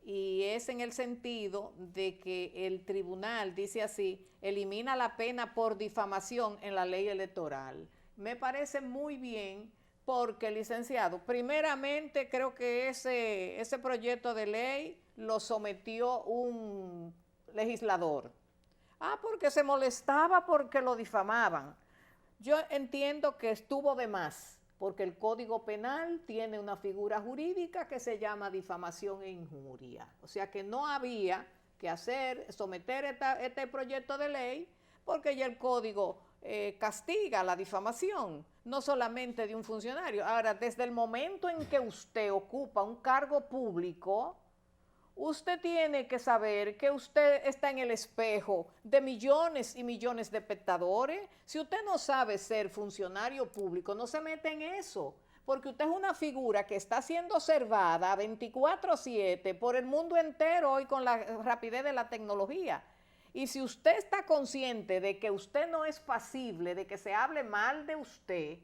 y es en el sentido de que el tribunal, dice así, elimina la pena por difamación en la ley electoral. Me parece muy bien, porque, licenciado, primeramente creo que ese proyecto de ley lo sometió un legislador. Porque se molestaba porque lo difamaban. Yo entiendo que estuvo de más, porque el Código Penal tiene una figura jurídica que se llama difamación e injuria. O sea que no había que someter este proyecto de ley, porque ya el Código castiga la difamación, no solamente de un funcionario. Ahora, desde el momento en que usted ocupa un cargo público, usted tiene que saber que usted está en el espejo de millones y millones de espectadores. Si usted no sabe ser funcionario público, no se mete en eso, porque usted es una figura que está siendo observada 24/7 por el mundo entero hoy con la rapidez de la tecnología. Y si usted está consciente de que usted no es pasible de que se hable mal de usted,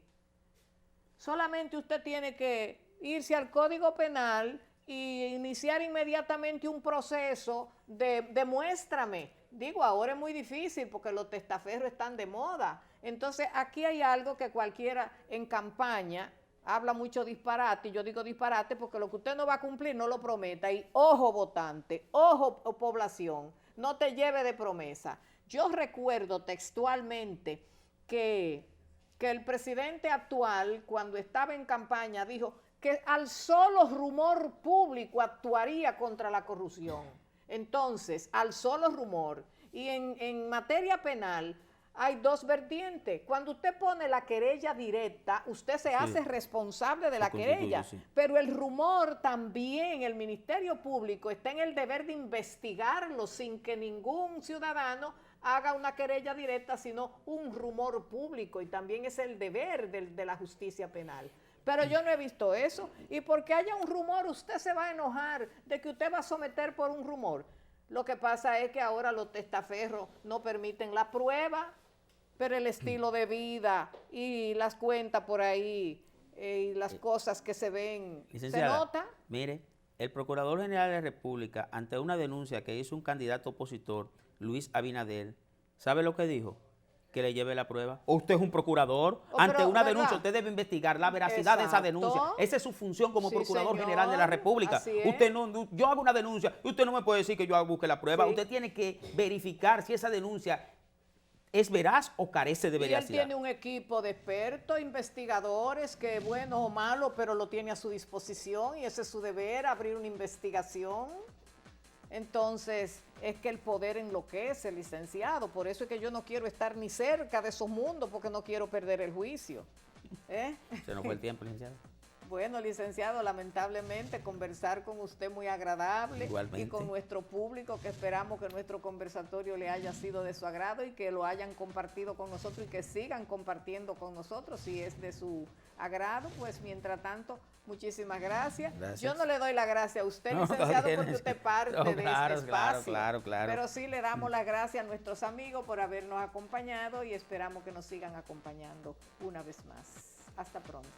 solamente usted tiene que irse al Código Penal y iniciar inmediatamente un proceso de demuéstrame. Digo, ahora es muy difícil porque los testaferros están de moda. Entonces, aquí hay algo que cualquiera en campaña habla mucho disparate, y yo digo disparate porque lo que usted no va a cumplir no lo prometa. Y ojo votante, ojo población, no te lleve de promesa. Yo recuerdo textualmente que el presidente actual, cuando estaba en campaña, dijo que al solo rumor público actuaría contra la corrupción. Entonces, al solo rumor. Y en materia penal hay dos vertientes. Cuando usted pone la querella directa, usted se hace responsable de la querella. Pero el rumor también, el Ministerio Público está en el deber de investigarlo sin que ningún ciudadano haga una querella directa, sino un rumor público. Y también es el deber de la justicia penal. Pero yo no he visto eso. Y porque haya un rumor, usted se va a enojar de que usted va a someter por un rumor. Lo que pasa es que ahora los testaferros no permiten la prueba, pero el estilo de vida y las cuentas por ahí y las cosas que se ven, ¿se nota? Mire, el Procurador General de la República, ante una denuncia que hizo un candidato opositor, Luis Abinader, ¿sabe lo que dijo? Que le lleve la prueba. ¿O usted es un procurador? Ante una denuncia, usted debe investigar la veracidad de esa denuncia. Esa es su función como Procurador General de la República. Usted no, yo hago una denuncia y usted no me puede decir que yo busque la prueba. Usted tiene que verificar si esa denuncia es veraz o carece de veracidad. Y él tiene un equipo de expertos, investigadores, que bueno o malo, pero lo tiene a su disposición y ese es su deber, abrir una investigación. Entonces, es que el poder enloquece, licenciado. Por eso es que yo no quiero estar ni cerca de esos mundos, porque no quiero perder el juicio. Se nos fue el tiempo, licenciado. Bueno, licenciado, lamentablemente conversar con usted muy agradable. Igualmente. Y con nuestro público, que esperamos que nuestro conversatorio le haya sido de su agrado y que lo hayan compartido con nosotros y que sigan compartiendo con nosotros si es de su agrado. Pues mientras tanto, muchísimas gracias. Yo no le doy la gracia a usted, licenciado, porque usted parte de este espacio. Claro. Pero sí le damos las gracias a nuestros amigos por habernos acompañado y esperamos que nos sigan acompañando una vez más. Hasta pronto.